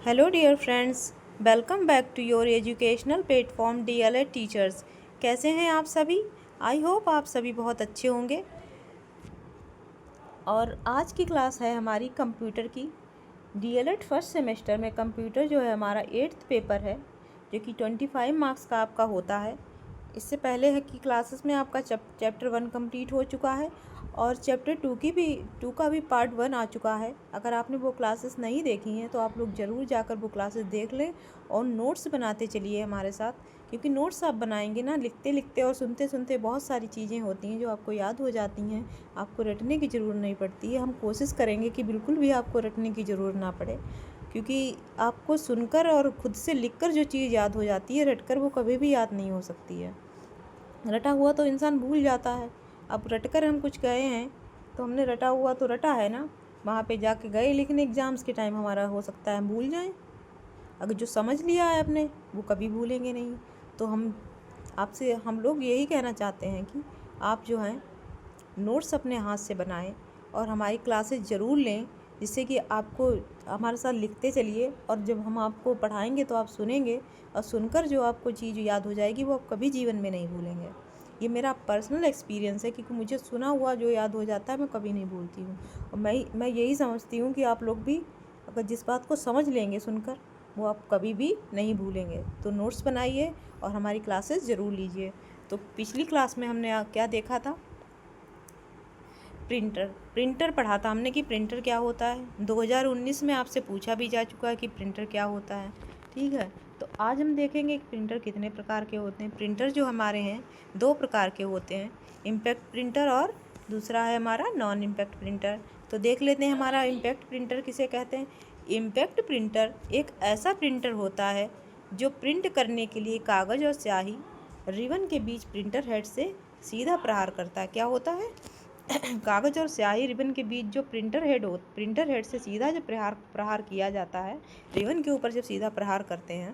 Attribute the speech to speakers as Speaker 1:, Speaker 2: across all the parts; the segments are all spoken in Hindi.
Speaker 1: Hello dear friends, welcome back to your educational platform DElEd teachers. कैसे हैं आप सभी? आई होप आप सभी बहुत अच्छे होंगे। और आज की क्लास है हमारी कंप्यूटर की। डीएलएड फर्स्ट सेमेस्टर में कंप्यूटर जो है हमारा 8th पेपर है, जो कि 25 मार्क्स का आपका होता है। इससे पहले है कि क्लासेस में आपका चैप्टर 1 कंप्लीट हो चुका है और चैप्टर 2 का भी पार्ट 1 आ चुका है। अगर आपने वो क्लासेस नहीं देखी हैं तो आप लोग ज़रूर जाकर वो क्लासेस देख लें और नोट्स बनाते चलिए हमारे साथ, क्योंकि नोट्स आप बनाएंगे ना, लिखते लिखते और सुनते सुनते बहुत सारी चीज़ें होती हैं जो आपको याद हो जाती हैं। आपको रटने की ज़रूरत नहीं पड़ती है। हम कोशिश करेंगे कि बिल्कुल भी आपको रटने की ज़रूरत ना पड़े, क्योंकि आपको सुनकर और ख़ुद से लिखकर जो चीज़ याद हो जाती है, रटकर वो कभी भी याद नहीं हो सकती है। रटा हुआ तो इंसान भूल जाता है। अब रटकर हम कुछ गए हैं तो हमने रटा हुआ तो रटा है ना, वहाँ पे जाके गए, लेकिन एग्ज़ाम्स के टाइम हमारा हो सकता है हम भूल जाएं। अगर जो समझ लिया है आपने वो कभी भूलेंगे नहीं। तो हम लोग यही कहना चाहते हैं कि आप जो हैं नोट्स अपने हाथ से बनाएं और हमारी क्लासेस ज़रूर लें, जिससे कि आपको हमारे साथ लिखते चलिए और जब हम आपको पढ़ाएंगे तो आप सुनेंगे और सुनकर जो आपको चीज़ याद हो जाएगी वो आप कभी जीवन में नहीं भूलेंगे। ये मेरा पर्सनल एक्सपीरियंस है, क्योंकि मुझे सुना हुआ जो याद हो जाता है मैं कभी नहीं भूलती हूँ। और मैं यही समझती हूँ कि आप लोग भी अगर जिस बात को समझ लेंगे सुनकर, वो आप कभी भी नहीं भूलेंगे। तो नोट्स बनाइए और हमारी क्लासेस ज़रूर लीजिए। तो पिछली क्लास में हमने क्या देखा था? प्रिंटर पढ़ा था हमने कि प्रिंटर क्या होता है। 2019 में आपसे पूछा भी जा चुका है कि प्रिंटर क्या होता है। ठीक है, तो आज हम देखेंगे कि प्रिंटर कितने प्रकार के होते हैं। प्रिंटर जो हमारे हैं 2 प्रकार के होते हैं, इम्पैक्ट प्रिंटर और दूसरा है हमारा नॉन इम्पैक्ट प्रिंटर। तो देख लेते हैं हमारा इम्पैक्ट प्रिंटर किसे कहते हैं। इम्पैक्ट प्रिंटर एक ऐसा प्रिंटर होता है जो प्रिंट करने के लिए कागज़ और स्याही रिबन के बीच प्रिंटर हेड से सीधा प्रहार करता है। क्या होता है? कागज़ और स्याही रिबन के बीच जो प्रिंटर हेड से सीधा जब प्रहार किया जाता है, रिबन के ऊपर जब सीधा प्रहार करते हैं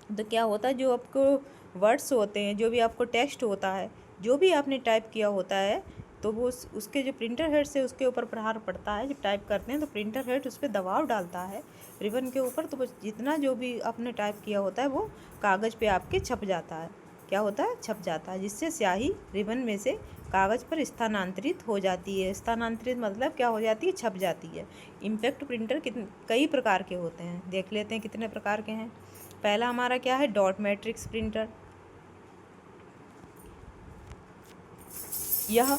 Speaker 1: तो क्या होता है, जो आपको वर्ड्स होते हैं, जो भी आपको टेक्स्ट होता है, जो भी आपने टाइप किया होता है, तो वो उसके जो प्रिंटर हेड से उसके ऊपर प्रहार पड़ता है। जब टाइप करते हैं तो प्रिंटर हेड उस पर दबाव डालता है रिबन के ऊपर, तो बस जितना जो भी आपने टाइप किया होता है वो कागज़ पे आपके छप जाता है। क्या होता है? छप जाता है, जिससे स्याही रिबन में से कागज़ पर स्थानांतरित हो जाती है। स्थानांतरित मतलब क्या हो जाती है? छप जाती है। इम्पैक्ट प्रिंटर कई प्रकार के होते हैं, देख लेते हैं कितने प्रकार के हैं। पहला हमारा क्या है? Dot matrix printer. यह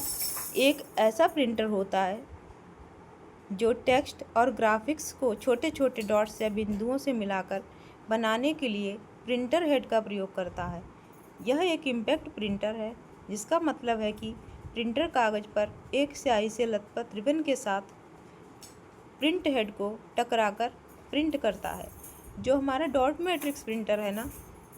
Speaker 1: एक ऐसा प्रिंटर होता है जो टेक्स्ट और ग्राफिक्स को छोटे छोटे डॉट्स या बिंदुओं से मिलाकर बनाने के लिए प्रिंटर हेड का प्रयोग करता है। यह एक इम्पैक्ट प्रिंटर है, जिसका मतलब है कि प्रिंटर कागज़ पर एक स्याही से लथपथ रिबन के साथ प्रिंट हेड को टकराकर प्रिंट करता है। जो हमारा डॉट मैट्रिक्स प्रिंटर है ना,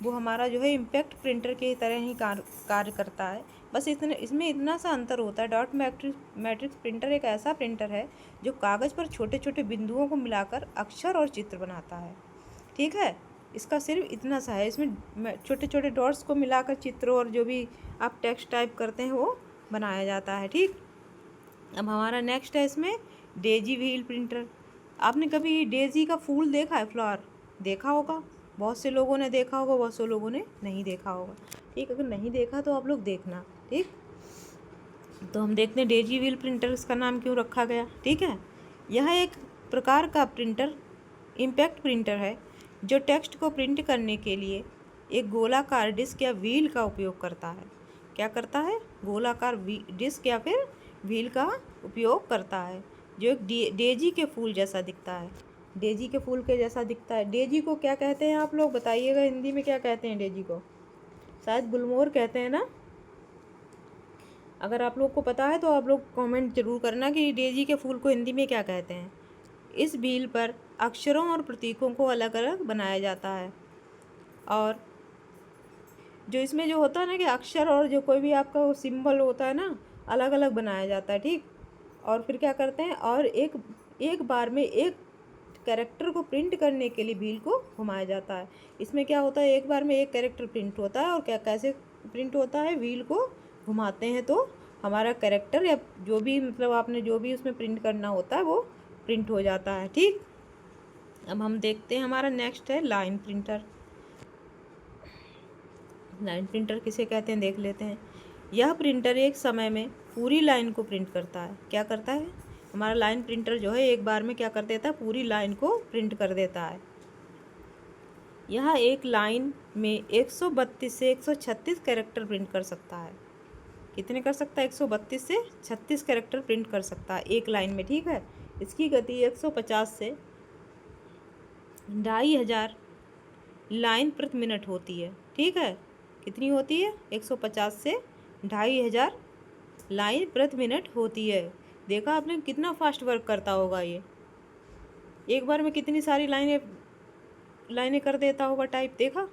Speaker 1: वो हमारा जो है इम्पैक्ट प्रिंटर की तरह ही कार्य करता है। बस इसमें इतना सा अंतर होता है। डॉट मैट्रिक्स प्रिंटर एक ऐसा प्रिंटर है जो कागज़ पर छोटे छोटे बिंदुओं को मिलाकर अक्षर और चित्र बनाता है। ठीक है, इसका सिर्फ इतना सा है, इसमें छोटे छोटे डॉट्स को मिलाकर चित्र और जो भी आप टेक्स्ट टाइप करते हैं वो बनाया जाता है। ठीक, अब हमारा नेक्स्ट है इसमें डेजी व्हील प्रिंटर। आपने कभी डेजी का फूल देखा है? फ्लावर देखा होगा, बहुत से लोगों ने देखा होगा, बहुत से लोगों ने नहीं देखा होगा। ठीक, अगर नहीं देखा तो आप लोग देखना। ठीक, तो हम देखते हैं डेजी व्हील प्रिंटर इसका नाम क्यों रखा गया। ठीक है, यह एक प्रकार का प्रिंटर इम्पैक्ट प्रिंटर है जो टेक्स्ट को प्रिंट करने के लिए एक गोलाकार डिस्क या व्हील का उपयोग करता है। क्या करता है? गोलाकार डिस्क या फिर व्हील का उपयोग करता है, जो एक डेजी के फूल जैसा दिखता है। डेजी के फूल के जैसा दिखता है। डेजी को क्या कहते हैं आप लोग बताइएगा? हिंदी में क्या कहते हैं डेजी को? शायद गुलमोहर कहते हैं ना। अगर आप लोग को पता है तो आप लोग कमेंट जरूर करना कि डेजी के फूल को हिंदी में क्या कहते हैं। इस व्हील पर अक्षरों और प्रतीकों को अलग अलग बनाया जाता है, और जो इसमें जो होता है ना कि अक्षर और जो कोई भी आपका वो सिंबल होता है ना, अलग अलग बनाया जाता है। ठीक, और फिर क्या करते हैं, और एक बार में एक कैरेक्टर को प्रिंट करने के लिए व्हील को घुमाया जाता है। इसमें क्या होता है, एक बार में एक कैरेक्टर प्रिंट होता है, और क्या कैसे प्रिंट होता है? व्हील को घुमाते हैं तो हमारा कैरेक्टर या जो भी मतलब आपने जो भी उसमें प्रिंट करना होता है वो प्रिंट हो जाता है। ठीक, अब हम देखते हैं, हमारा नेक्स्ट है लाइन प्रिंटर। लाइन प्रिंटर किसे कहते हैं देख लेते हैं। यह प्रिंटर एक समय में पूरी लाइन को प्रिंट करता है। क्या करता है? हमारा लाइन प्रिंटर जो है एक बार में क्या कर देता है? पूरी लाइन को प्रिंट कर देता है। यह एक लाइन में 132 से 136 कैरेक्टर प्रिंट कर सकता है। कितने कर सकता है? 132 से 36 कैरेक्टर प्रिंट कर सकता है एक लाइन में। ठीक है, इसकी गति 150 से 2500 लाइन प्रति मिनट होती है। ठीक है, कितनी होती है? 150 से 2500 लाइन प्रति मिनट होती है। देखा आपने कितना फास्ट वर्क करता होगा ये, एक बार में कितनी सारी लाइनें कर देता होगा टाइप। देखा?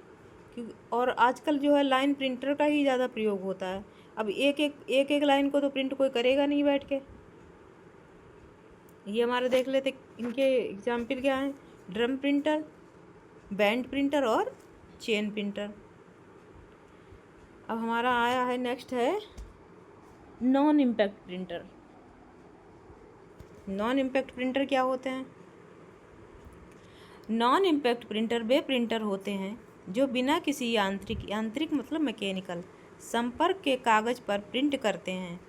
Speaker 1: और आजकल जो है लाइन प्रिंटर का ही ज़्यादा प्रयोग होता है। अब एक लाइन को तो प्रिंट कोई करेगा नहीं बैठ के। ये हमारे देख लेते इनके एग्जाम्पल क्या हैं। ड्रम प्रिंटर, बैंड प्रिंटर और चेन प्रिंटर। अब हमारा आया है नेक्स्ट है non impact printer. Non impact printer क्या होते हैं? नॉन इम्पैक्ट प्रिंटर वे प्रिंटर होते हैं जो बिना किसी यांत्रिक मतलब मैकेनिकल संपर्क के कागज़ पर प्रिंट करते हैं।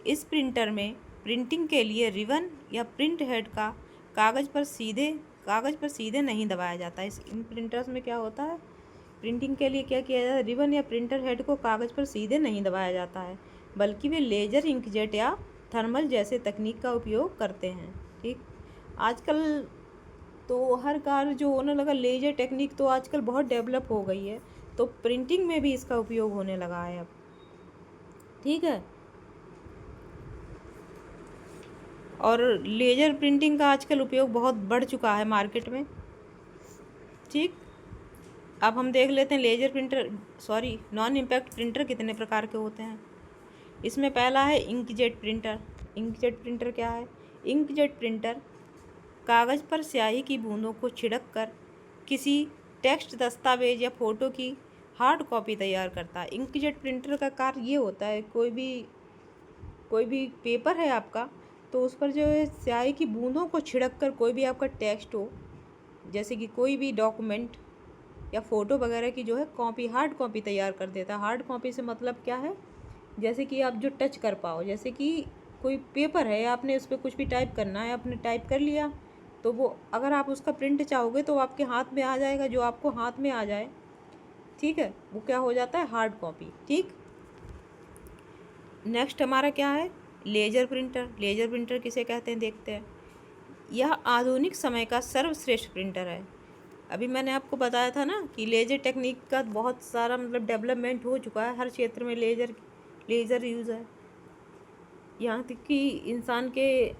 Speaker 1: इस प्रिंटर में प्रिंटिंग के लिए रिबन या प्रिंट हेड का कागज़ पर सीधे नहीं दबाया जाता। इन प्रिंटर्स में क्या होता है? प्रिंटिंग के लिए क्या किया जाता है? रिबन या प्रिंटर हेड को कागज़ पर सीधे नहीं दबाया जाता है, बल्कि वे लेजर, इंकजेट या थर्मल जैसे तकनीक का उपयोग करते हैं। ठीक, आजकल तो हर कार जो होने लगा लेजर टेक्निक, तो आजकल बहुत डेवलप हो गई है, तो प्रिंटिंग में भी इसका उपयोग होने लगा है अब। ठीक है, और लेजर प्रिंटिंग का आजकल उपयोग बहुत बढ़ चुका है मार्केट में। ठीक, अब हम देख लेते हैं नॉन इम्पैक्ट प्रिंटर कितने प्रकार के होते हैं। इसमें पहला है इंकजेट प्रिंटर। इंकजेट प्रिंटर क्या है? इंकजेट प्रिंटर कागज़ पर स्याही की बूंदों को छिड़क कर किसी टेक्स्ट, दस्तावेज या फ़ोटो की हार्ड कॉपी तैयार करता है। इंकजेट प्रिंटर का कार्य ये होता है, कोई भी पेपर है आपका, तो उस पर जो है स्याही की बूंदों को छिड़क कर कोई भी आपका टेक्स्ट हो, जैसे कि कोई भी डॉक्यूमेंट या फ़ोटो वगैरह की जो है हार्ड कॉपी तैयार कर देता है। हार्ड कॉपी से मतलब क्या है? जैसे कि आप जो टच कर पाओ, जैसे कि कोई पेपर है, आपने उस पर कुछ भी टाइप करना है, आपने टाइप कर लिया, तो वो अगर आप उसका प्रिंट चाहोगे तो आपके हाथ में आ जाएगा, जो आपको हाथ में आ जाए। ठीक है, वो क्या हो जाता है? Hard copy. ठीक, नेक्स्ट हमारा क्या है? Laser printer. लेजर प्रिंटर किसे कहते हैं देखते हैं। यह आधुनिक समय का सर्वश्रेष्ठ प्रिंटर है। अभी मैंने आपको बताया था ना कि लेजर टेक्निक का बहुत सारा मतलब डेवलपमेंट हो चुका है, हर क्षेत्र में लेज़र यूज़ है। यहाँ तक कि इंसान के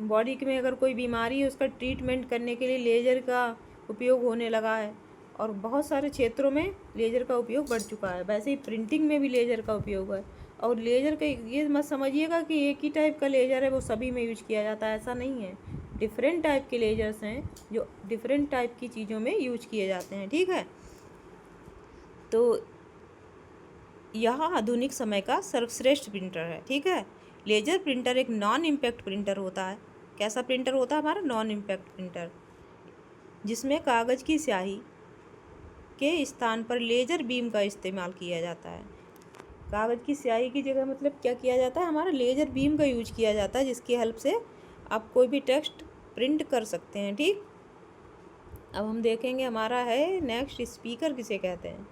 Speaker 1: बॉडी में अगर कोई बीमारी है, उसका ट्रीटमेंट करने के लिए लेज़र का उपयोग होने लगा है, और बहुत सारे क्षेत्रों में लेज़र का उपयोग बढ़ चुका है। वैसे ही प्रिंटिंग में भी लेज़र का उपयोग है। और लेज़र का ये मत समझिएगा कि एक ही टाइप का लेज़र है वो सभी में यूज किया जाता है, ऐसा नहीं है। डिफरेंट टाइप के लेज़र्स हैं जो डिफरेंट टाइप की चीज़ों में यूज किए जाते हैं। ठीक है, तो यह आधुनिक समय का सर्वश्रेष्ठ प्रिंटर है। ठीक है, लेजर प्रिंटर एक नॉन इम्पैक्ट प्रिंटर होता है। कैसा प्रिंटर होता है हमारा? नॉन इम्पैक्ट प्रिंटर, जिसमें कागज़ की स्याही के स्थान पर लेजर बीम का इस्तेमाल किया जाता है। कागज़ की स्याही की जगह मतलब क्या किया जाता है? हमारा लेजर बीम का यूज किया जाता है, जिसकी हेल्प से आप कोई भी टेक्स्ट प्रिंट कर सकते हैं। ठीक, अब हम देखेंगे हमारा है नेक्स्ट स्पीकर किसे कहते हैं।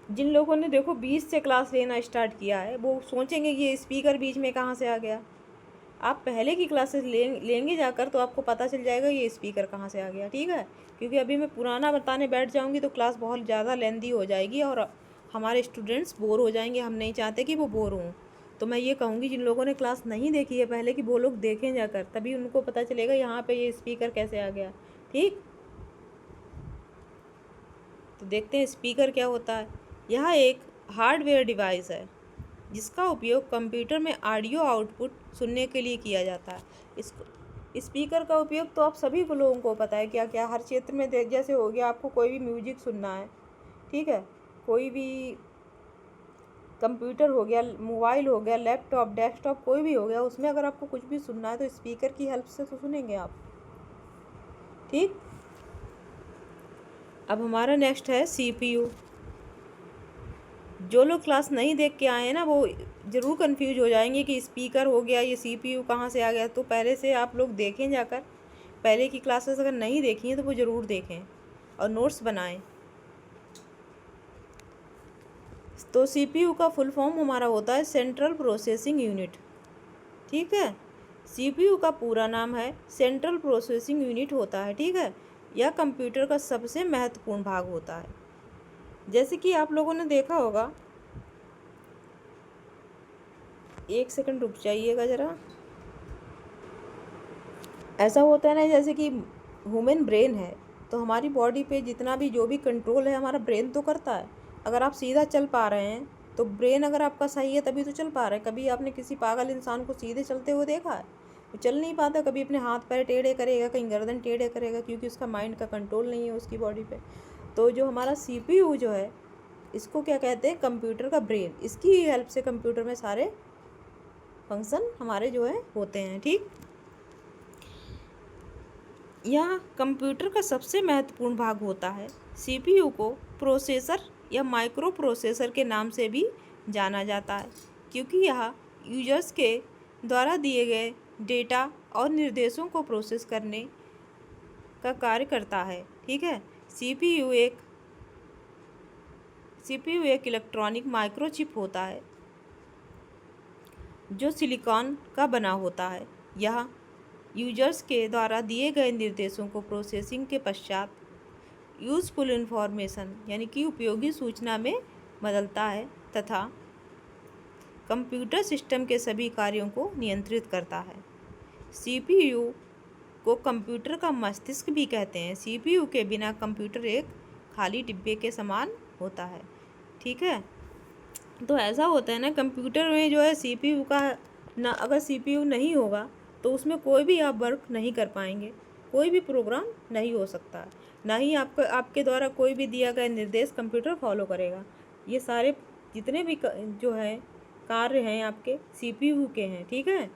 Speaker 1: जिन लोगों ने देखो 20 से क्लास लेना स्टार्ट किया है, वो सोचेंगे कि ये स्पीकर बीच में कहाँ से आ गया। आप पहले की क्लासेस लेंगे जाकर, तो आपको पता चल जाएगा ये स्पीकर कहाँ से आ गया। ठीक है, क्योंकि अभी मैं पुराना बताने बैठ जाऊँगी तो क्लास बहुत ज़्यादा लेंदी हो जाएगी और हमारे स्टूडेंट्स बोर हो जाएंगे। हम नहीं चाहते कि वो बोर हों, तो मैं ये कहूँगी जिन लोगों ने क्लास नहीं देखी है पहले की, वो लोग देखें जाकर, तभी उनको पता चलेगा यहाँ पे ये स्पीकर कैसे आ गया। ठीक, तो देखते हैं स्पीकर क्या होता है। यह एक हार्डवेयर डिवाइस है जिसका उपयोग कंप्यूटर में ऑडियो आउटपुट सुनने के लिए किया जाता है। इसको स्पीकर का उपयोग तो आप सभी को लोगों को पता है क्या क्या, हर क्षेत्र में जैसे हो गया, आपको कोई भी म्यूजिक सुनना है, ठीक है, कोई भी कंप्यूटर हो गया, मोबाइल हो गया, लैपटॉप, डेस्कटॉप, कोई भी हो गया, उसमें अगर आपको कुछ भी सुनना है तो स्पीकर की हेल्प से तो सुनेंगे आप। ठीक। अब हमारा नेक्स्ट है CPU। जो लोग क्लास नहीं देख के आए हैं ना, वो ज़रूर कंफ्यूज हो जाएंगे कि स्पीकर हो गया, ये CPU कहाँ से आ गया। तो पहले से आप लोग देखें, जाकर पहले की क्लासेस अगर नहीं देखी हैं तो वो ज़रूर देखें और नोट्स बनाएं। तो CPU का फुल फॉर्म हमारा होता है सेंट्रल प्रोसेसिंग यूनिट, ठीक है। CPU का पूरा नाम है सेंट्रल प्रोसेसिंग यूनिट होता है, ठीक है। यह कंप्यूटर का सबसे महत्वपूर्ण भाग होता है। जैसे कि आप लोगों ने देखा होगा, एक सेकंड रुक जाइएगा ज़रा। ऐसा होता है ना, जैसे कि ह्यूमन ब्रेन है, तो हमारी बॉडी पे जितना भी जो भी कंट्रोल है हमारा ब्रेन तो करता है। अगर आप सीधा चल पा रहे हैं तो ब्रेन अगर आपका सही है तभी तो चल पा रहे हैं। कभी आपने किसी पागल इंसान को सीधे चलते हुए देखा है? वो चल नहीं पाता, कभी अपने हाथ पैर टेढ़े करेगा, कहीं गर्दन टेढ़े करेगा, क्योंकि उसका माइंड का कंट्रोल नहीं है उसकी बॉडी पे। तो जो हमारा CPU जो है, इसको क्या कहते हैं? कंप्यूटर का ब्रेन। इसकी हेल्प से कंप्यूटर में सारे फंक्शन हमारे जो है होते हैं, ठीक। यह कंप्यूटर का सबसे महत्वपूर्ण भाग होता है। CPU को प्रोसेसर या माइक्रो प्रोसेसर के नाम से भी जाना जाता है, क्योंकि यह यूजर्स के द्वारा दिए गए डेटा और निर्देशों को प्रोसेस करने का कार्य करता है, ठीक है। CPU एक इलेक्ट्रॉनिक माइक्रोचिप होता है जो सिलिकॉन का बना होता है। यह यूजर्स के द्वारा दिए गए निर्देशों को प्रोसेसिंग के पश्चात यूजफुल इंफॉर्मेशन यानी कि उपयोगी सूचना में बदलता है तथा कंप्यूटर सिस्टम के सभी कार्यों को नियंत्रित करता है। CPU को कंप्यूटर का मस्तिष्क भी कहते हैं। CPU के बिना कंप्यूटर एक खाली डिब्बे के समान होता है, ठीक है। तो ऐसा होता है ना, कंप्यूटर में जो है CPU का ना, अगर CPU नहीं होगा तो उसमें कोई भी आप वर्क नहीं कर पाएंगे, कोई भी प्रोग्राम नहीं हो सकता, ना ही आपके द्वारा कोई भी दिया गया निर्देश कंप्यूटर फॉलो करेगा। ये सारे जितने भी जो है कार्य हैं आपके CPU के हैं, ठीक है।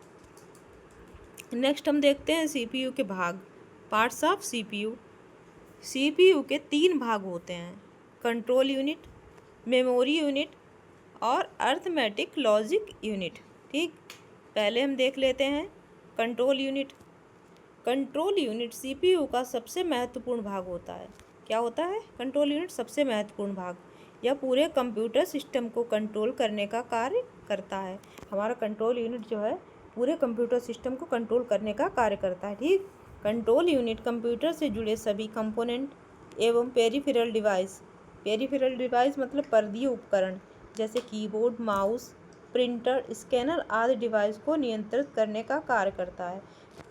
Speaker 1: नेक्स्ट हम देखते हैं CPU के भाग, पार्ट्स ऑफ CPU। CPU के 3 भाग होते हैं: कंट्रोल यूनिट, मेमोरी यूनिट और अर्थमेटिक लॉजिक यूनिट, ठीक। पहले हम देख लेते हैं control unit. Control unit CPU का सबसे महत्वपूर्ण भाग होता है। क्या होता है? कंट्रोल यूनिट सबसे महत्वपूर्ण भाग। यह पूरे कंप्यूटर सिस्टम को कंट्रोल करने का कार्य करता है। हमारा कंट्रोल यूनिट जो है पूरे कंप्यूटर सिस्टम को कंट्रोल करने का कार्य करता है, ठीक। कंट्रोल यूनिट कंप्यूटर से जुड़े सभी कंपोनेंट एवं पेरिफेरल डिवाइस मतलब परदीय उपकरण, जैसे कीबोर्ड, माउस, प्रिंटर, स्कैनर आदि डिवाइस को नियंत्रित करने का कार्य करता है।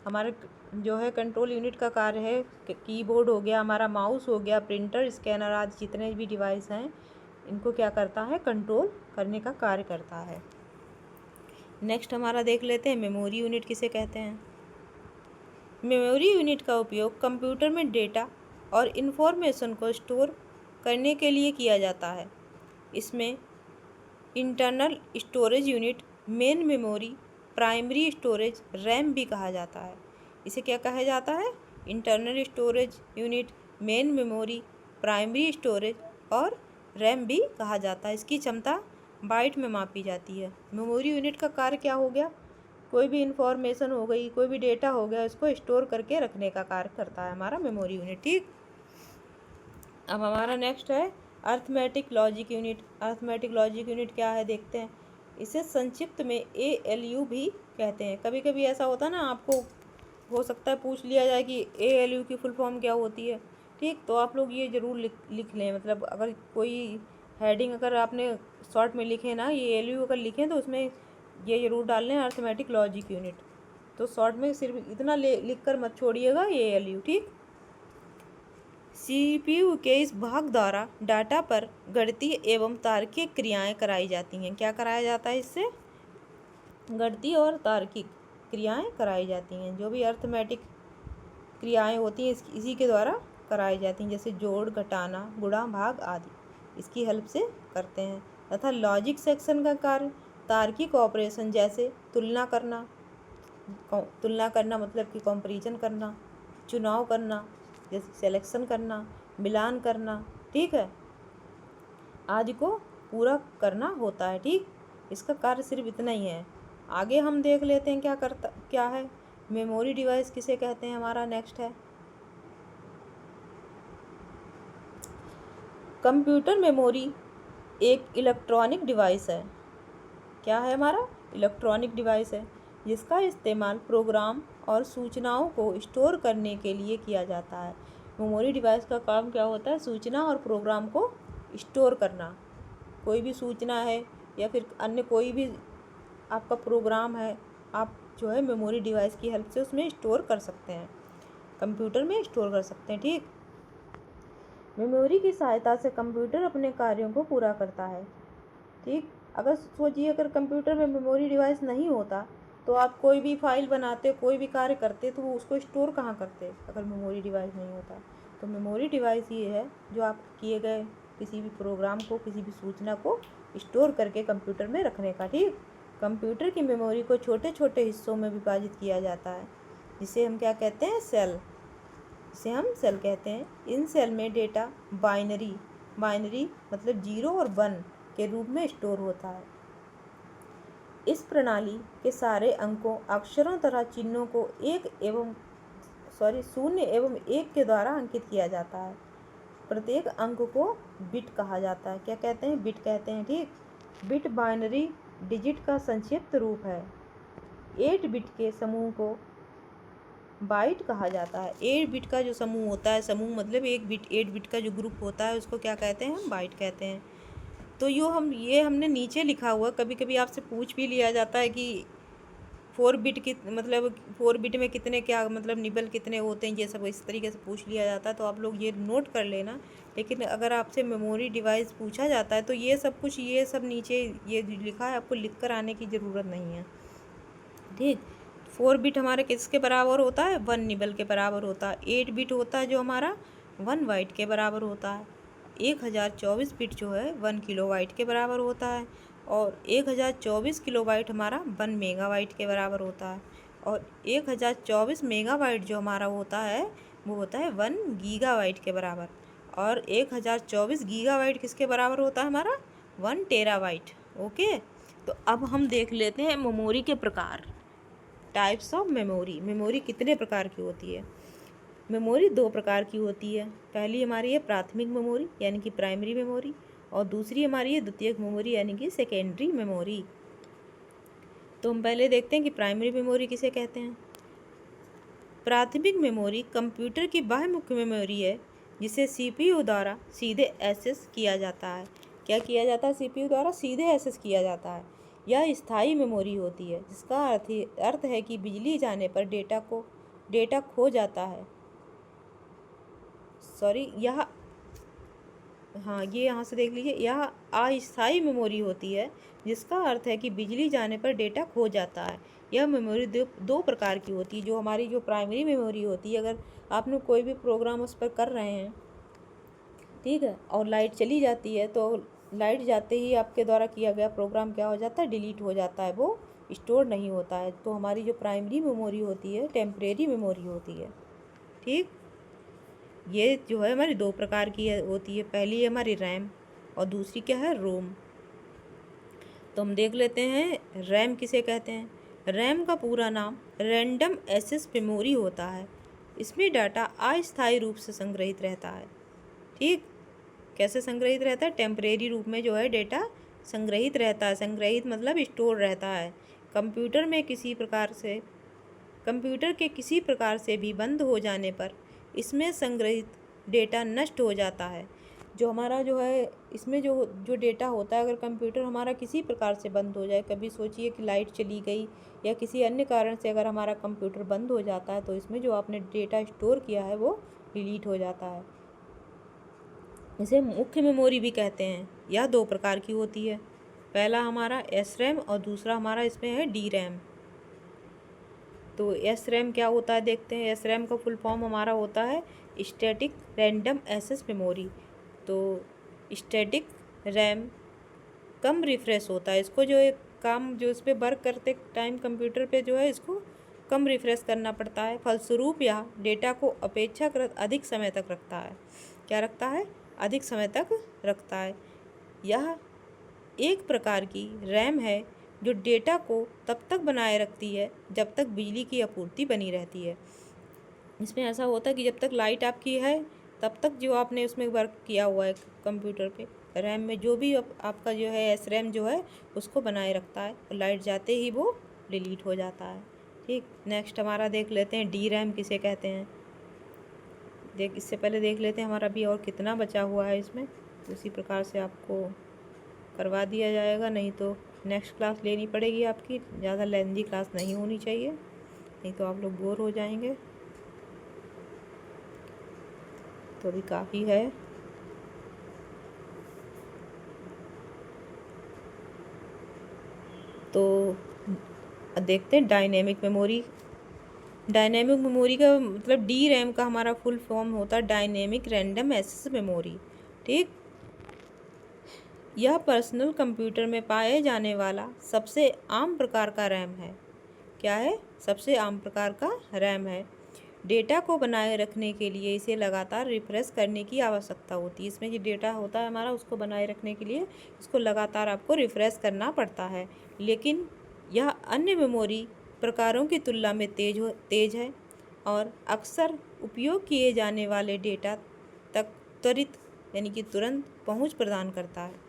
Speaker 1: हमारे जो है कंट्रोल यूनिट का कार्य है कीबोर्ड हो गया, हमारा माउस हो गया, प्रिंटर, स्कैनर आदि जितने भी डिवाइस हैं इनको क्या करता है? कंट्रोल करने का कार्य करता है। नेक्स्ट हमारा देख लेते हैं मेमोरी यूनिट किसे कहते हैं। मेमोरी यूनिट का उपयोग कंप्यूटर में डेटा और इन्फॉर्मेशन को स्टोर करने के लिए किया जाता है। इसमें internal storage unit, main memory, primary storage, RAM भी कहा जाता है। इसे क्या कहा जाता है? Internal storage unit, main memory, primary storage और रैम भी कहा जाता है। इसकी क्षमता बाइट में मापी जाती है। मेमोरी यूनिट का कार्य क्या हो गया? कोई भी इंफॉर्मेशन हो गई, कोई भी डेटा हो गया, इसको स्टोर करके रखने का कार्य करता है हमारा मेमोरी यूनिट, ठीक। अब हमारा नेक्स्ट है arithmetic logic unit. Arithmetic logic unit क्या है देखते हैं। इसे संक्षिप्त में ALU भी कहते हैं। कभी कभी ऐसा होता है ना, आपको हो सकता है पूछ लिया जाए कि ALU की फुल फॉर्म क्या होती है, ठीक। तो आप लोग ये ज़रूर लिख लें, मतलब अगर कोई हेडिंग अगर आपने शॉर्ट में लिखे ना, ये ALU अगर लिखें तो उसमें ये ज़रूर डाल लें अर्थमेटिक लॉजिक यूनिट। तो शॉर्ट में सिर्फ इतना लिख कर मत छोड़िएगा ALU, ठीक। CPU के इस भाग द्वारा डाटा पर गणितीय एवं तार्किक क्रियाएं कराई जाती हैं। क्या कराया जाता है इससे? गणितीय और तार्किक क्रियाएं कराई जाती हैं। जो भी अर्थमेटिक क्रियाएं होती हैं इसी के द्वारा कराई जाती हैं, जैसे जोड़, घटाना, गुणा, भाग आदि इसकी हेल्प से करते हैं। तथा लॉजिक सेक्शन का कार्य तार्किक ऑपरेशन जैसे तुलना करना मतलब कि कंपैरिजन करना, चुनाव करना, जैसे सिलेक्शन करना, मिलान करना, ठीक है, आदि को पूरा करना होता है। ठीक, इसका कार्य सिर्फ इतना ही है। आगे हम देख लेते हैं क्या है मेमोरी डिवाइस किसे कहते हैं। हमारा नेक्स्ट है कंप्यूटर मेमोरी। एक इलेक्ट्रॉनिक डिवाइस है। क्या है हमारा? इलेक्ट्रॉनिक डिवाइस है जिसका इस्तेमाल प्रोग्राम और सूचनाओं को स्टोर करने के लिए किया जाता है। मेमोरी डिवाइस का काम क्या होता है? सूचना और प्रोग्राम को स्टोर करना। कोई भी सूचना है या फिर अन्य कोई भी आपका प्रोग्राम है, आप जो है मेमोरी डिवाइस की हेल्प से उसमें स्टोर कर सकते हैं, कंप्यूटर में स्टोर कर सकते हैं। ठीक, मेमोरी की सहायता से कंप्यूटर अपने कार्यों को पूरा करता है। ठीक, अगर सोचिए अगर कंप्यूटर में मेमोरी डिवाइस नहीं होता तो आप कोई भी फाइल बनाते, कोई भी कार्य करते, तो वो उसको स्टोर कहाँ करते अगर मेमोरी डिवाइस नहीं होता। तो मेमोरी डिवाइस ये है जो आप किए गए किसी भी प्रोग्राम को, किसी भी सूचना को स्टोर करके कंप्यूटर में रखने का। ठीक, कंप्यूटर की मेमोरी को छोटे छोटे हिस्सों में विभाजित किया जाता है जिसे हम क्या कहते हैं? सेल। जिसे हम सेल कहते हैं। इन सेल में डेटा बाइनरी मतलब 0 और 1 के रूप में स्टोर होता है। इस प्रणाली के सारे अंकों, अक्षरों तथा चिन्हों को शून्य एवं एक के द्वारा अंकित किया जाता है। प्रत्येक अंक को बिट कहा जाता है। क्या कहते हैं? बिट कहते हैं। ठीक, बिट बाइनरी डिजिट का संक्षिप्त रूप है। 8 बिट के समूह को बाइट कहा जाता है। 8 बिट का जो समूह होता है, समूह मतलब 8 बिट का जो ग्रुप होता है उसको क्या कहते हैं? हम बाइट कहते हैं। तो ये हमने नीचे लिखा हुआ, कभी कभी आपसे पूछ भी लिया जाता है कि 4 बिट की मतलब 4 बिट में कितने क्या मतलब निबल कितने होते हैं, ये सब इस तरीके से पूछ लिया जाता है, तो आप लोग ये नोट कर लेना। लेकिन अगर आपसे मेमोरी डिवाइस पूछा जाता है तो ये सब नीचे ये लिखा है, आपको लिख कर आने की ज़रूरत नहीं है। ठीक, 4 बिट हमारे किसके बराबर होता है? 1 निबल के बराबर होता है। 8 बिट होता है जो हमारा 1 बाइट के बराबर होता है। 1024 बिट जो है 1 किलोबाइट के बराबर होता है। और 1024 किलोबाइट हमारा 1 मेगाबाइट के बराबर होता है। और 1024 मेगाबाइट जो हमारा होता है वो होता है 1 गीगाबाइट के बराबर। और 1024 गीगाबाइट किसके बराबर होता है? हमारा 1 टेराबाइट। ओके, तो अब हम देख लेते हैं मेमोरी के प्रकार। Types of memory. मेमोरी कितने प्रकार की होती है? मेमोरी 2 प्रकार की होती है। पहली हमारी है प्राथमिक मेमोरी यानी कि प्राइमरी मेमोरी, और दूसरी हमारी है द्वितीयक मेमोरी यानी कि सेकेंडरी मेमोरी। तो हम पहले देखते हैं कि प्राइमरी मेमोरी किसे कहते हैं। प्राथमिक मेमोरी कंप्यूटर की बाह्य मुख्य मेमोरी है जिसे सीपीयू द्वारा सीधे एक्सेस किया जाता है। क्या किया जाता है? सीपीयू द्वारा सीधे एक्सेस किया जाता है। यह स्थायी मेमोरी होती है जिसका अर्थ है कि बिजली जाने पर डेटा खो जाता है। ये यहाँ से देख लीजिए, यह अस्थायी मेमोरी होती है जिसका अर्थ है कि बिजली जाने पर डेटा खो जाता है। यह मेमोरी दो प्रकार की होती है। जो हमारी जो प्राइमरी मेमोरी होती है, अगर आपने कोई भी प्रोग्राम उस पर कर रहे हैं, ठीक है, और लाइट चली जाती है तो लाइट जाते ही आपके द्वारा किया गया प्रोग्राम क्या हो जाता है? डिलीट हो जाता है, वो स्टोर नहीं होता है। तो हमारी जो प्राइमरी मेमोरी होती है टेम्परेरी मेमोरी होती है। ठीक, ये जो है हमारी 2 प्रकार की होती है। पहली है हमारी रैम और दूसरी क्या है? रोम। तो हम देख लेते हैं रैम किसे कहते हैं। रैम का पूरा नाम रैंडम एक्सेस मेमोरी होता है। इसमें डाटा अस्थायी रूप से संग्रहित रहता है। ठीक, कैसे संग्रहित रहता है? टेम्परेरी रूप में जो है डेटा संग्रहित रहता है। संग्रहित मतलब स्टोर रहता है। कंप्यूटर के किसी प्रकार से भी बंद हो जाने पर इसमें संग्रहित डेटा नष्ट हो जाता है। जो हमारा जो है इसमें जो डेटा होता है, अगर कंप्यूटर हमारा किसी प्रकार से बंद हो जाए, कभी सोचिए कि लाइट चली गई या किसी अन्य कारण से अगर हमारा कंप्यूटर बंद हो जाता है, तो इसमें जो आपने डेटा स्टोर किया है वो डिलीट हो जाता है। इसे मुख्य मेमोरी भी कहते हैं। यह 2 प्रकार की होती है। पहला हमारा SRAM और दूसरा हमारा इसमें है DRAM। तो SRAM क्या होता है देखते हैं। SRAM का फुल फॉर्म हमारा होता है स्टैटिक रैंडम एक्सेस मेमोरी। तो स्टैटिक रैम कम रिफ्रेश होता है। इसको जो एक काम जो इस पर वर्क करते टाइम कंप्यूटर पे जो है इसको कम रिफ्रेश करना पड़ता है। फलस्वरूप यह डेटा को अपेक्षाकृत अधिक समय तक रखता है। क्या रखता है? अधिक समय तक रखता है। यह एक प्रकार की रैम है जो डेटा को तब तक बनाए रखती है जब तक बिजली की आपूर्ति बनी रहती है। इसमें ऐसा होता है कि जब तक लाइट आपकी है तब तक जो आपने उसमें वर्क किया हुआ है कंप्यूटर पे, रैम में जो भी आपका जो है एस रैम जो है उसको बनाए रखता है, और लाइट जाते ही वो डिलीट हो जाता है। ठीक, नेक्स्ट हमारा देख लेते हैं डी रैम किसे कहते हैं। इससे पहले देख लेते हैं हमारा अभी और कितना बचा हुआ है इसमें, तो इसी प्रकार से आपको करवा दिया जाएगा, नहीं तो नेक्स्ट क्लास लेनी पड़ेगी आपकी। ज़्यादा लेंथी क्लास नहीं होनी चाहिए, नहीं तो आप लोग बोर हो जाएंगे। तो अभी काफ़ी है। तो देखते हैं डायनेमिक मेमोरी। डायनेमिक मेमोरी का मतलब डी रैम का हमारा फुल फॉर्म होता है डायनेमिक रैंडम एक्सेस मेमोरी। ठीक, यह पर्सनल कंप्यूटर में पाए जाने वाला सबसे आम प्रकार का रैम है। क्या है? सबसे आम प्रकार का रैम है। डेटा को बनाए रखने के लिए इसे लगातार रिफ्रेश करने की आवश्यकता होती है। इसमें जो डेटा होता है हमारा उसको बनाए रखने के लिए इसको लगातार आपको रिफ्रेश करना पड़ता है। लेकिन यह अन्य मेमोरी प्रकारों की तुलना में तेज है और अक्सर उपयोग किए जाने वाले डेटा तक त्वरित यानी कि तुरंत पहुंच प्रदान करता है।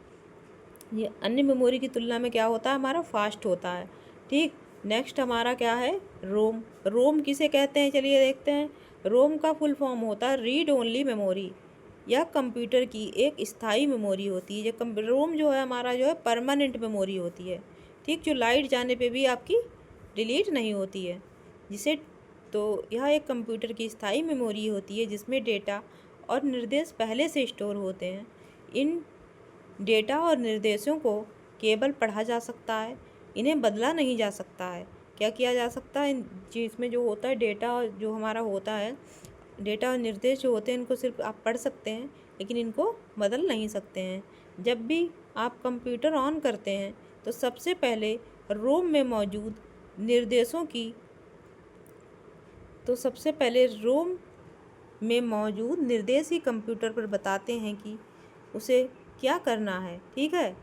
Speaker 1: ये अन्य मेमोरी की तुलना में क्या होता है? हमारा फास्ट होता है। ठीक, नेक्स्ट हमारा क्या है? रोम। रोम किसे कहते हैं? चलिए देखते हैं। रोम का फुल फॉर्म होता है रीड ओनली मेमोरी। यह कंप्यूटर की एक स्थायी मेमोरी होती है। रोम जो है हमारा जो है परमानेंट मेमोरी होती है। ठीक, जो लाइट जाने पे भी आपकी डिलीट नहीं होती है, जिसे तो यह एक कंप्यूटर की स्थायी मेमोरी होती है जिसमें डेटा और निर्देश पहले से स्टोर होते हैं। इन डेटा और निर्देशों को केवल पढ़ा जा सकता है, इन्हें बदला नहीं जा सकता है। क्या किया जा सकता है? जिसमें जो होता है डेटा जो हमारा होता है, डेटा और निर्देश जो होते हैं इनको सिर्फ आप पढ़ सकते हैं, लेकिन इनको बदल नहीं सकते हैं। जब भी आप कंप्यूटर ऑन करते हैं तो सबसे पहले रोम में मौजूद निर्देशों की निर्देश ही कंप्यूटर पर बताते हैं कि उसे क्या करना है। ठीक है,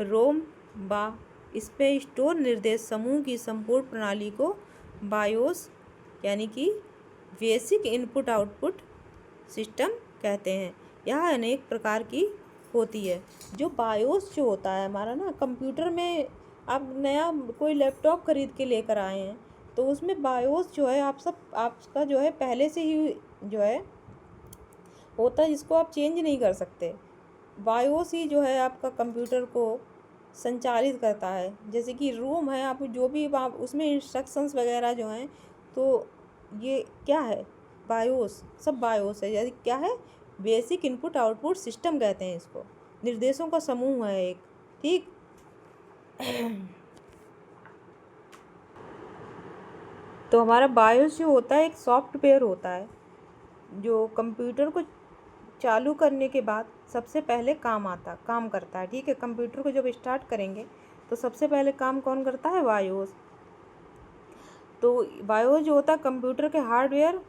Speaker 1: रोम बा इसमें स्टोर निर्देश समूह की संपूर्ण प्रणाली को बायोस यानी कि बेसिक इनपुट आउटपुट सिस्टम कहते हैं। यह अनेक प्रकार की होती है। जो बायोस जो होता है हमारा ना कंप्यूटर में, आप नया कोई लैपटॉप खरीद के लेकर आए हैं तो उसमें बायोस जो है आपका जो है पहले से ही जो है होता है, जिसको आप चेंज नहीं कर सकते। बायोस ही जो है आपका कंप्यूटर को संचालित करता है। जैसे कि रोम है, आप जो भी आप उसमें इंस्ट्रक्शंस वगैरह जो हैं, तो ये क्या है? बायोस, सब बायोस है। जैसे क्या है? बेसिक इनपुट आउटपुट सिस्टम कहते हैं इसको। निर्देशों का समूह है एक। ठीक तो हमारा बायोस जो होता है एक सॉफ्टवेयर होता है जो कंप्यूटर को चालू करने के बाद सबसे पहले काम करता है। ठीक है, कंप्यूटर को जब स्टार्ट करेंगे तो सबसे पहले काम कौन करता है? बायोस। तो बायोस जो होता है कंप्यूटर के हार्डवेयर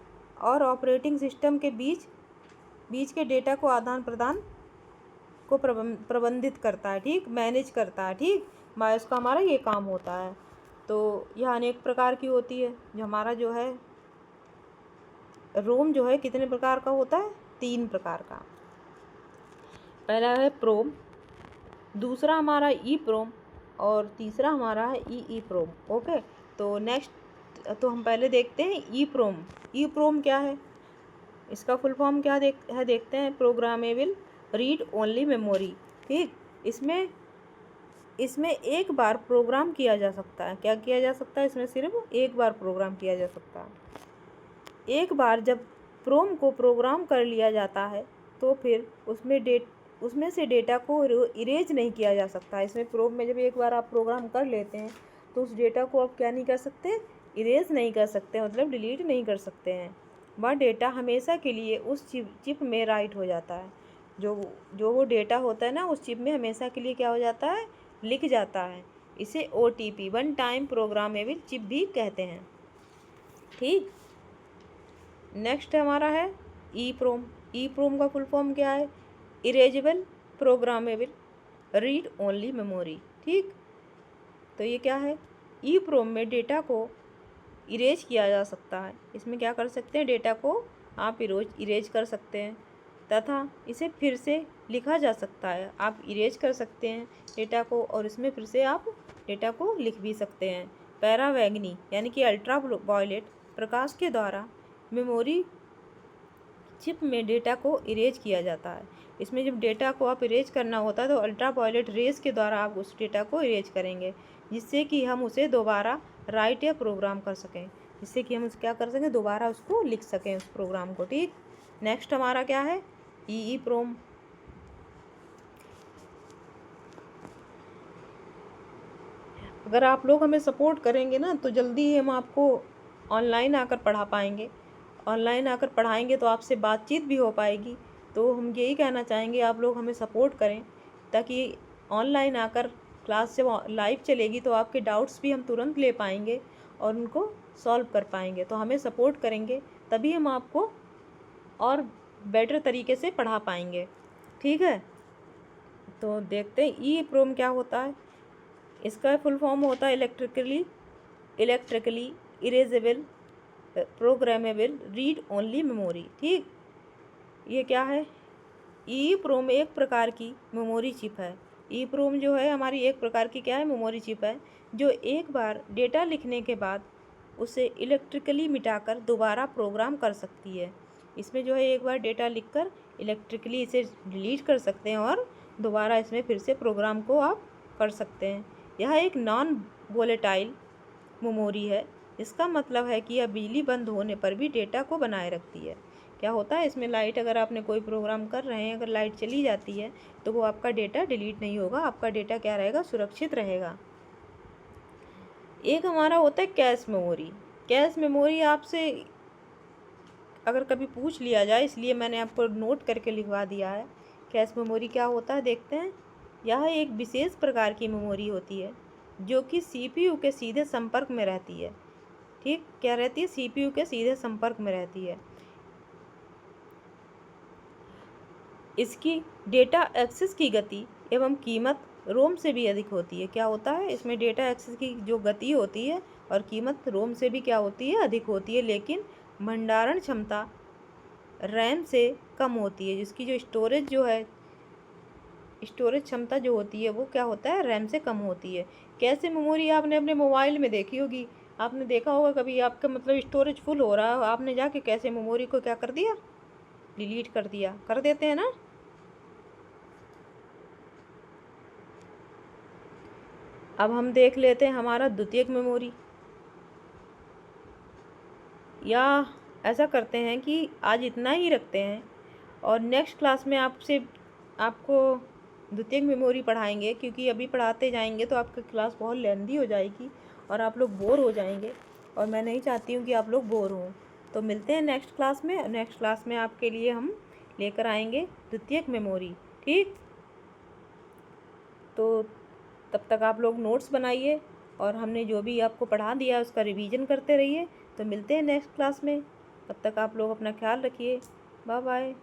Speaker 1: और ऑपरेटिंग सिस्टम के बीच के डेटा को आदान प्रदान को प्रबंधित करता है। ठीक, मैनेज करता है। ठीक, बायोस का हमारा ये काम होता है। तो यह अनेक प्रकार की होती है। जो हमारा जो है रोम जो है कितने प्रकार का होता है? 3 प्रकार का। पहला है प्रोम, दूसरा हमारा ई प्रोम, और तीसरा हमारा है ई प्रोम। ओके, तो नेक्स्ट तो हम पहले देखते हैं ई प्रोम। ई प्रोम क्या है? इसका फुल फॉर्म क्या देखते हैं। Programmable read only memory. ठीक, इसमें एक बार प्रोग्राम किया जा सकता है। क्या किया जा सकता है? इसमें सिर्फ एक बार प्रोग्राम किया जा सकता है। एक बार जब प्रोम को प्रोग्राम कर लिया जाता है तो फिर उसमें से डेटा को इरेज नहीं किया जा सकता। इसमें प्रोम में जब एक बार आप प्रोग्राम कर लेते हैं तो उस डेटा को आप क्या नहीं कर सकते? इरेज नहीं कर सकते, मतलब डिलीट नहीं कर सकते हैं। वह डेटा हमेशा के लिए उस चिप में राइट हो जाता है। जो वो डेटा होता है ना उस चिप में हमेशा के लिए क्या हो जाता है? लिख जाता है। इसे OTP one time programmable chip भी कहते हैं। ठीक, नेक्स्ट हमारा है EEPROM। EEPROM का फुल फॉर्म क्या है? Erasable programmable read only memory. ठीक, तो ये क्या है? EEPROM में डेटा को इरेज किया जा सकता है। इसमें क्या कर सकते हैं? डेटा को आप इरेज कर सकते हैं तथा इसे फिर से लिखा जा सकता है। आप इरेज कर सकते हैं डेटा को और इसमें फिर से आप डेटा को लिख भी सकते हैं। पैरावैगनी यानी कि अल्ट्रा वायलेट प्रकाश के द्वारा मेमोरी चिप में डेटा को इरेज किया जाता है। इसमें जब डेटा को आप इरेज करना होता है तो अल्ट्रा वायलेट रेज के द्वारा आप उस डेटा को इरेज करेंगे, जिससे कि हम उसे दोबारा राइट या प्रोग्राम कर सकें, जिससे कि हम उसे क्या कर सकें? दोबारा उसको लिख सकें उस प्रोग्राम को। ठीक, नेक्स्ट हमारा क्या है? EEPROM। अगर आप लोग हमें सपोर्ट करेंगे ना तो जल्दी ही हम आपको ऑनलाइन आकर पढ़ा पाएंगे। ऑनलाइन आकर पढ़ाएंगे तो आपसे बातचीत भी हो पाएगी। तो हम यही कहना चाहेंगे आप लोग हमें सपोर्ट करें, ताकि ऑनलाइन आकर क्लास जब लाइव चलेगी तो आपके डाउट्स भी हम तुरंत ले पाएंगे और उनको सॉल्व कर पाएंगे। तो हमें सपोर्ट करेंगे तभी हम आपको और बेटर तरीके से पढ़ा पाएंगे। ठीक है, तो देखते हैं EEPROM क्या होता है। इसका फुल फॉर्म होता है electrically erasable programmable read only memory. ठीक, ये क्या है? EEPROM एक प्रकार की मेमोरी चिप है। EEPROM जो है हमारी एक प्रकार की क्या है? मेमोरी चिप है, जो एक बार डेटा लिखने के बाद उसे इलेक्ट्रिकली मिटाकर दोबारा प्रोग्राम कर सकती है। इसमें जो है एक बार डेटा लिखकर इलेक्ट्रिकली इसे डिलीट कर सकते हैं और दोबारा इसमें फिर से प्रोग्राम को आप कर सकते हैं। यह एक नॉन वोलेटाइल मेमोरी है। इसका मतलब है कि यह बिजली बंद होने पर भी डेटा को बनाए रखती है। क्या होता है इसमें? लाइट, अगर आपने कोई प्रोग्राम कर रहे हैं, अगर लाइट चली जाती है तो वो आपका डेटा डिलीट नहीं होगा, आपका डेटा क्या रहेगा? सुरक्षित रहेगा। एक हमारा होता है कैश मेमोरी। कैश मेमोरी आपसे अगर कभी पूछ लिया जाए, इसलिए मैंने आपको नोट करके लिखवा दिया है। कैश मेमोरी क्या होता है देखते हैं। यह एक विशेष प्रकार की मेमोरी होती है जो कि CPU के सीधे संपर्क में रहती है। ठीक, क्या रहती है? CPU के सीधे संपर्क में रहती है। इसकी डेटा एक्सेस की गति एवं कीमत रोम से भी अधिक होती है। क्या होता है इसमें? डेटा एक्सेस की जो गति होती है और कीमत रोम से भी क्या होती है? अधिक होती है। लेकिन भंडारण क्षमता रैम से कम होती है। जिसकी जो स्टोरेज जो है, स्टोरेज क्षमता जो होती है वो क्या होता है? रैम से कम होती है। कैसे मेमोरी आपने अपने मोबाइल में देखी होगी, आपने देखा होगा कभी आपका मतलब स्टोरेज फुल हो रहा है, आपने जाके कैसे मेमोरी को क्या कर दिया? डिलीट कर दिया। कर देते हैं ना। अब हम देख लेते हैं हमारा द्वितीयक मेमोरी। या ऐसा करते हैं कि आज इतना ही रखते हैं और नेक्स्ट क्लास में आपको द्वितीयक मेमोरी पढ़ाएंगे, क्योंकि अभी पढ़ाते जाएंगे तो आपकी क्लास बहुत लेंदी हो जाएगी और आप लोग बोर हो जाएंगे और मैं नहीं चाहती हूँ कि आप लोग बोर हों। तो मिलते हैं नेक्स्ट क्लास में। नेक्स्ट क्लास में आपके लिए हम लेकर आएंगे द्वितीयक मेमोरी। ठीक, तो तब तक आप लोग नोट्स बनाइए और हमने जो भी आपको पढ़ा दिया उसका रिवीजन करते रहिए। तो मिलते हैं नेक्स्ट क्लास में। तब तक आप लोग अपना ख्याल रखिए। Bye bye.